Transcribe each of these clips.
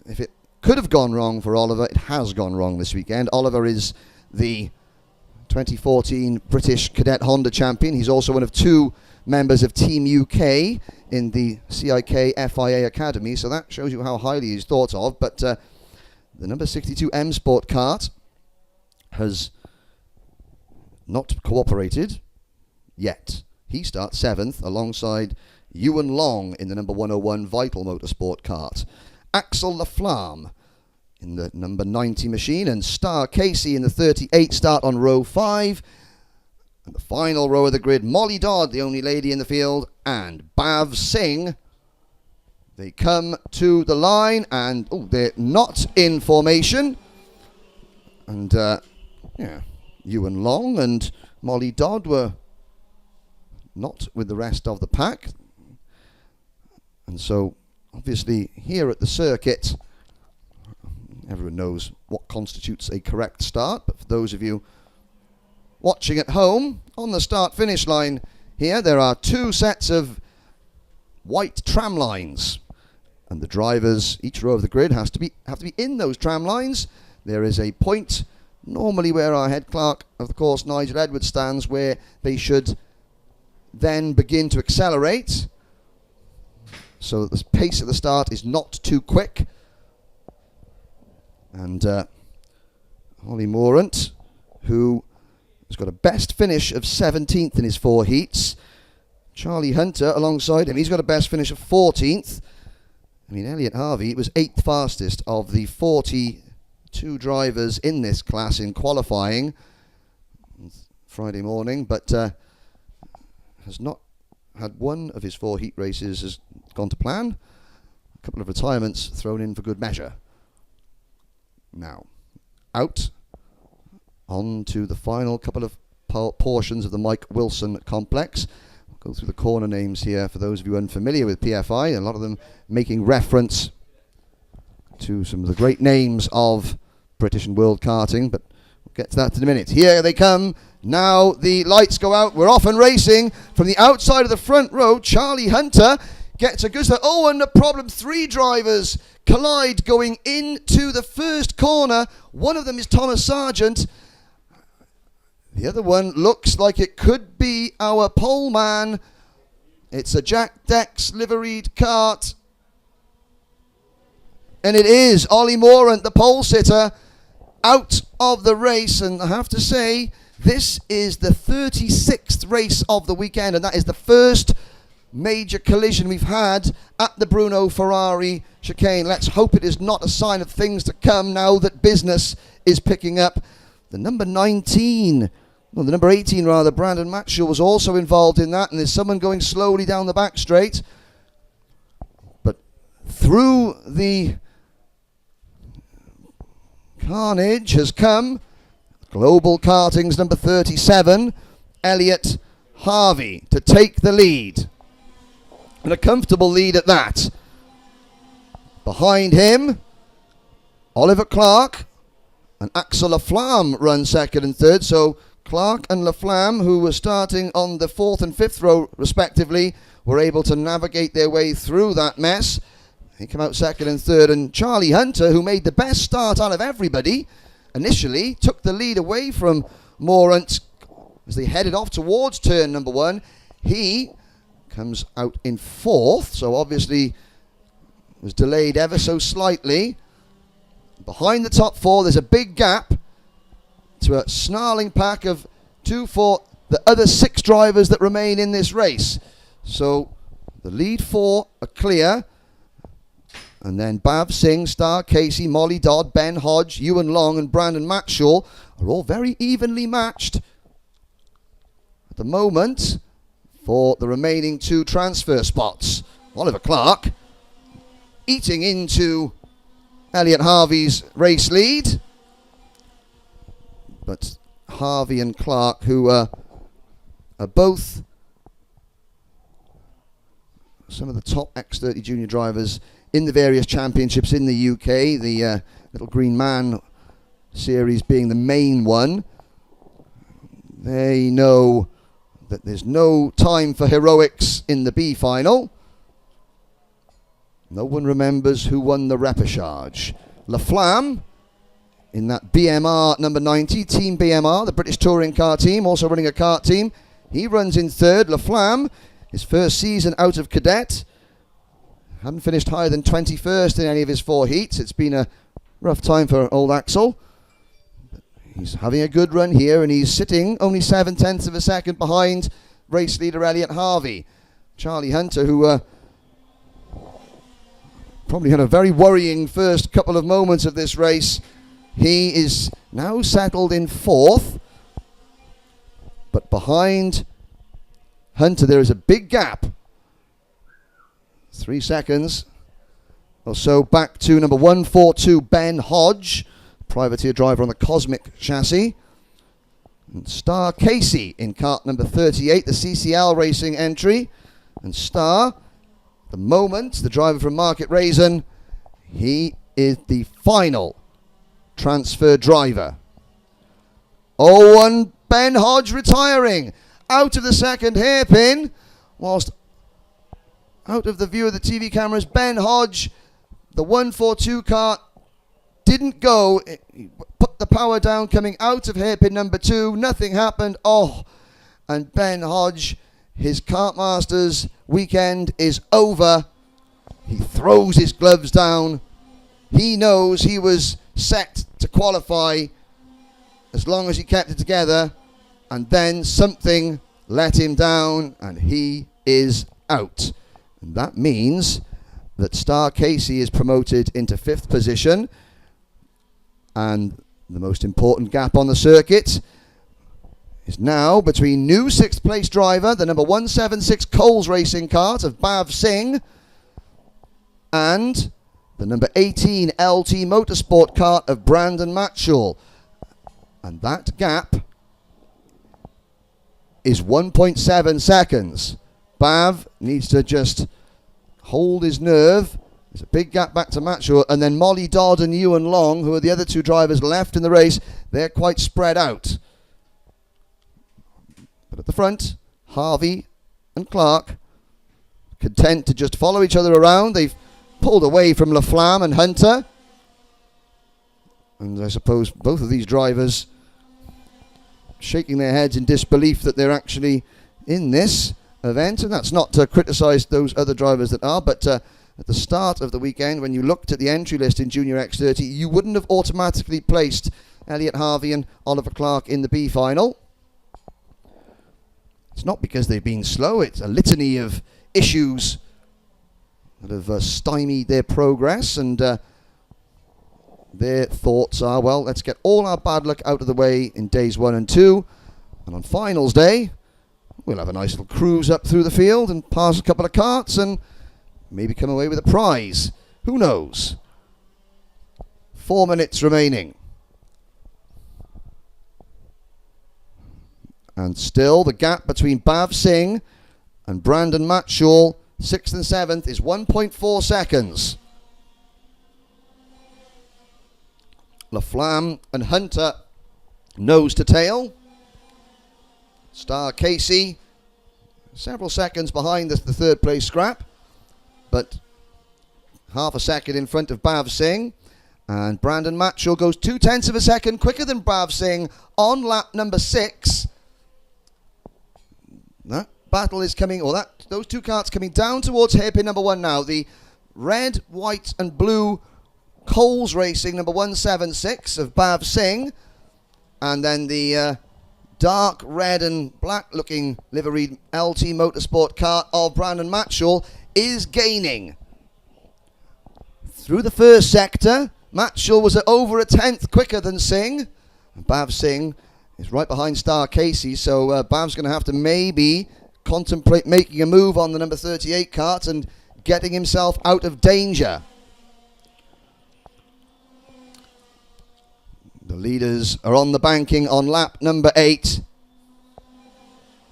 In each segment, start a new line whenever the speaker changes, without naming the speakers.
if it could have gone wrong for Oliver, it has gone wrong this weekend. Oliver is the 2014 British Cadet Honda champion. He's also one of 2 members of Team UK in the CIK FIA Academy, so that shows you how highly he's thought of. But the number 62 M Sport Kart has not cooperated yet. He starts 7th alongside Ewan Long in the number 101 Vital Motorsport Kart. Axel Laflamme in the number 90 machine, and Star Casey in the 38 start on row 5. And the final row of the grid, Molly Dodd, the only lady in the field, and Bav Singh. They come to the line, and they're not in formation. And Ewan Long and Molly Dodd were not with the rest of the pack. And so, obviously, here at the circuit, everyone knows what constitutes a correct start, but for those of you watching at home, on the start-finish line here, there are 2 sets of white tram lines, and the drivers, each row of the grid, have to be in those tram lines. There is a point, normally where our head clerk of the course, Nigel Edwards, stands, where they should then begin to accelerate, so that the pace at the start is not too quick. And Ollie Morant, who has got a best finish of 17th in his 4 heats. Charlie Hunter alongside him, he's got a best finish of 14th. I mean, Elliot Harvey was 8th fastest of the 42 drivers in this class in qualifying Friday morning, but has not had one of his 4 heat races has gone to plan. A couple of retirements thrown in for good measure. Now, out on to the final couple of portions of the Mike Wilson complex. We'll go through the corner names here for those of you unfamiliar with PFI, a lot of them making reference to some of the great names of British and world karting, but we'll get to that in a minute. Here they come. Now the lights go out. We're off and racing. From the outside of the front row, Charlie Hunter gets a good start. Oh, and a problem. 3 drivers collide going into the first corner. One of them is Thomas Sargent. The other one looks like it could be our pole man. It's a Jack Dex liveried kart. And it is Ollie Morant, the pole sitter, out of the race. And I have to say, this is the 36th race of the weekend, and that is the first major collision we've had at the Bruno Ferrari chicane. Let's hope it is not a sign of things to come now that business is picking up. The number 18 rather, Brandon Matchell was also involved in that, and there's someone going slowly down the back straight. But through the carnage has come Global Karting's number 37, Elliot Harvey, to take the lead. And a comfortable lead at that. Behind him, Oliver Clark and Axel Laflamme run 2nd and 3rd. So Clark and Laflamme, who were starting on the 4th and 5th row respectively, were able to navigate their way through that mess. They come out 2nd and 3rd. And Charlie Hunter, who made the best start out of everybody, initially took the lead away from Morant as they headed off towards turn number 1. He comes out in 4th, so obviously was delayed ever so slightly. Behind the top 4, there's a big gap to a snarling pack of 2 for the other 6 drivers that remain in this race. So the lead 4 are clear. And then Bav Singh, Star Casey, Molly Dodd, Ben Hodge, Ewan Long and Brandon Matchell are all very evenly matched at the moment for the remaining 2 transfer spots. Oliver Clark eating into Elliot Harvey's race lead. But Harvey and Clark, who are both some of the top X30 junior drivers in the various championships in the UK, the Little Green Man series being the main one, they know that there's no time for heroics in the B final. No one remembers who won the repechage. La Flamme in that BMR number 90, Team BMR, the British Touring Car team, also running a kart team. He runs in third. La Flamme, his first season out of cadet. Hadn't finished higher than 21st in any of his 4 heats. It's been a rough time for old Axel. He's having a good run here, and he's sitting only 7/10 of a second behind race leader Elliot Harvey. Charlie Hunter, who probably had a very worrying first couple of moments of this race. He is now settled in 4th, but behind Hunter there is a big gap. 3 seconds or so back to number 142, Ben Hodge, privateer driver on the Cosmic chassis. And Star Casey in kart number 38, the CCL racing entry. And Star, the moment, the driver from Market Raisin, he is the final transfer driver. Oh, and Ben Hodge retiring out of the second hairpin, whilst out of the view of the TV cameras. Ben Hodge, the 142 kart didn't go. He put the power down coming out of hairpin number 2. Nothing happened. Oh, and Ben Hodge, his Kartmasters weekend is over. He throws his gloves down. He knows he was set to qualify as long as he kept it together, and then something let him down and he is out. And that means that Star Casey is promoted into 5th position, and the most important gap on the circuit is now between new 6th place driver, the number 176 Coles racing kart of Bhav Singh, and the number 18 LT Motorsport kart of Brandon Matchell. And that gap is 1.7 seconds. Bhav needs to just hold his nerve. There's a big gap back to Matchell, and then Molly Dodd and Ewan Long, who are the other 2 drivers left in the race, they're quite spread out. But at the front, Harvey and Clark, content to just follow each other around. They've pulled away from La Flamme and Hunter. And I suppose both of these drivers shaking their heads in disbelief that they're actually in this event. And that's not to criticise those other drivers that are, but at the start of the weekend, when you looked at the entry list in Junior X30, you wouldn't have automatically placed Elliot Harvey and Oliver Clark in the B final. It's not because they've been slow, it's a litany of issues that have stymied their progress, and their thoughts are, well, let's get all our bad luck out of the way in days 1 and 2, and on finals day we'll have a nice little cruise up through the field and pass a couple of karts and maybe come away with a prize. Who knows? 4 minutes remaining. And still the gap between Bhav Singh and Brandon Matchell, 6th and 7th, is 1.4 seconds. La Flamme and Hunter nose to tail. Star Casey several seconds behind the 3rd place scrap, but half a second in front of Bhav Singh. And Brandon Matchell goes 0.2 of a second quicker than Bhav Singh on lap number 6. That battle is coming, or those 2 karts coming down towards hairpin number 1 now. The red, white and blue Coles Racing number 176 of Bhav Singh, and then the dark red and black looking liveried LT Motorsport kart of Brandon Matchell is gaining. Through the first sector, Matchell was at over 1/10 quicker than Singh. Bhav Singh is right behind Star Casey, so Bhav's going to have to maybe contemplate making a move on the number 38 kart and getting himself out of danger. The leaders are on the banking on lap number 8.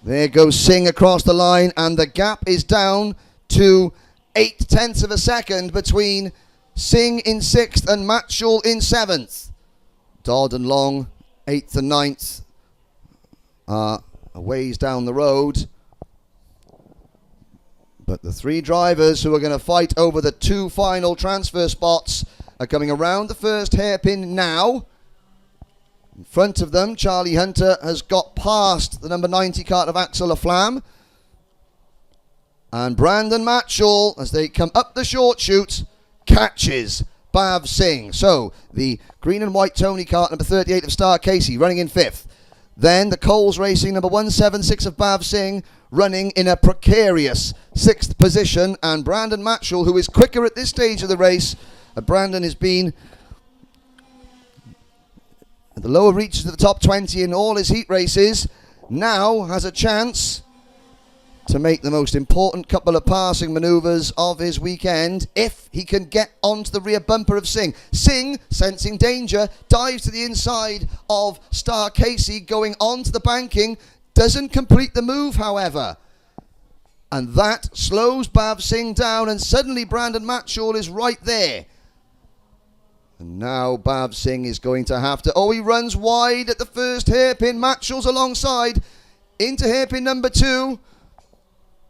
There goes Singh across the line, and the gap is down to 0.8 of a second between Singh in 6th and Matchell in 7th. Dodd and Long, 8th and 9th, are a ways down the road. But the three drivers who are going to fight over the two final transfer spots are coming around the first hairpin now. In front of them, Charlie Hunter has got past the number 90 cart of Axel Laflamme. And Brandon Matchell, as they come up the short chute, catches Bhav Singh. So the green and white Tony cart, number 38 of Star Casey, running in 5th. Then the Coles Racing, number 176 of Bhav Singh, running in a precarious 6th position. And Brandon Matchell, who is quicker at this stage of the race. Brandon has been at the lower reaches of the top 20 in all his heat races, now has a chance to make the most important couple of passing manoeuvres of his weekend if he can get onto the rear bumper of Singh. Singh, sensing danger, dives to the inside of Star Casey, going onto the banking, doesn't complete the move, however. And that slows Bhav Singh down, and suddenly Brandon Matchell is right there. And now Bhav Singh is going to have to... Oh, he runs wide at the first hairpin. Matchell's alongside into hairpin number 2.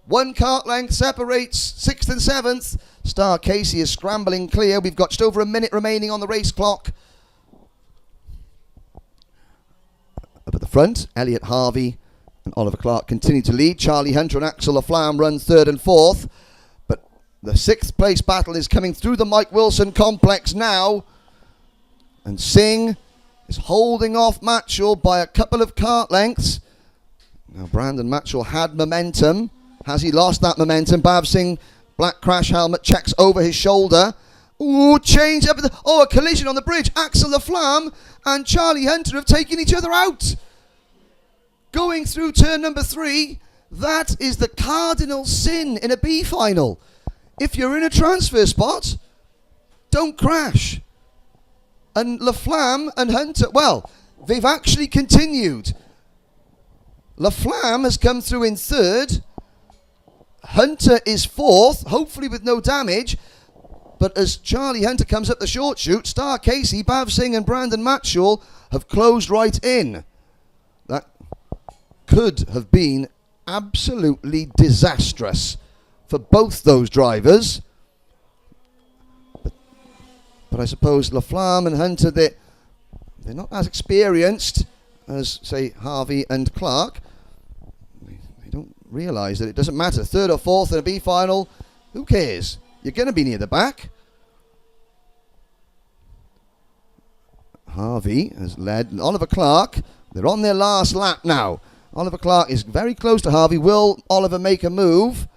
1 cart length separates 6th and 7th. Star Casey is scrambling clear. We've got just over a minute remaining on the race clock. Up at the front, Elliot Harvey and Oliver Clark continue to lead. Charlie Hunter and Axel Laflamme run 3rd and 4th. But the 6th place battle is coming through the Mike Wilson complex now. And Singh is holding off Matchell by a couple of cart lengths. Now Brandon Matchell had momentum. Has he lost that momentum? Bhav Singh, black crash helmet, checks over his shoulder. Ooh, change up. A collision on the bridge. Axel Laflamme and Charlie Hunter have taken each other out. Going through turn number 3, that is the cardinal sin in a B final. If you're in a transfer spot, don't crash. And Laflamme and Hunter, well, they've actually continued. Laflamme has come through in 3rd. Hunter is 4th, hopefully with no damage. But as Charlie Hunter comes up the short chute, Star Casey, Bhav Singh and Brandon Matchell have closed right in. That could have been absolutely disastrous for both those drivers. But I suppose Laflamme and Hunter, they're not as experienced as, say, Harvey and Clark. They don't realise that it doesn't matter. 3rd or 4th in a B final, who cares? You're going to be near the back. Harvey has led. And Oliver Clark, they're on their last lap now. Oliver Clark is very close to Harvey. Will Oliver make a move?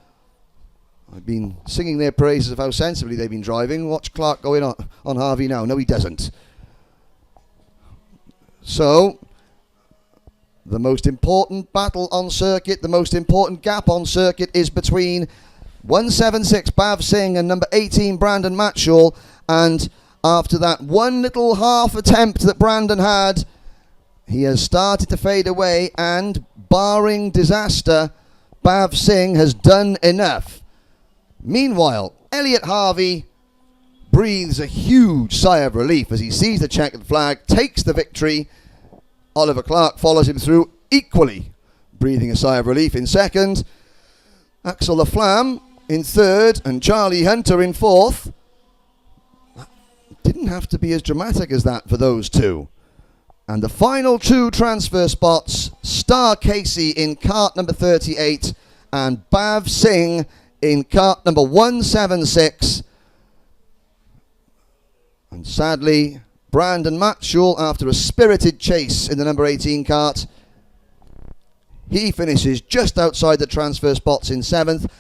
I've been singing their praises of how sensibly they've been driving. Watch Clark going on Harvey now. No, he doesn't. So, the most important battle on circuit, the most important gap on circuit is between 176 Bhav Singh and number 18 Brandon Matchell. And after that one little half attempt that Brandon had, he has started to fade away, and barring disaster, Bhav Singh has done enough. Meanwhile, Elliot Harvey breathes a huge sigh of relief as he sees the checkered flag, takes the victory. Oliver Clark follows him through, equally breathing a sigh of relief in 2nd. Axel Laflamme in 3rd and Charlie Hunter in 4th. That didn't have to be as dramatic as that for those two. And the final 2 transfer spots, Star Casey in cart number 38 and Bhav Singh in cart number 176. And sadly, Brandon Matchell, after a spirited chase in the number 18 cart, he finishes just outside the transfer spots in 7th.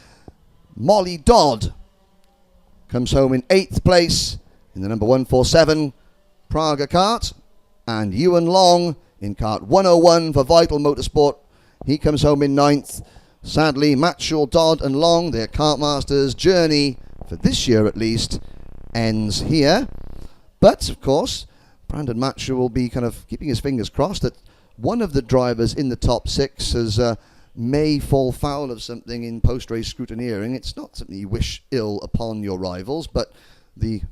Molly Dodd comes home in 8th place in the number 147 Praga cart. And Ewan Long in cart 101 for Vital Motorsport, he comes home in 9th. Sadly, Matchell, Dodd and Long, their kartmasters' journey, for this year at least, ends here. But, of course, Brandon Matchell will be kind of keeping his fingers crossed that one of the drivers in the top 6 may fall foul of something in post-race scrutineering. It's not something you wish ill upon your rivals, but the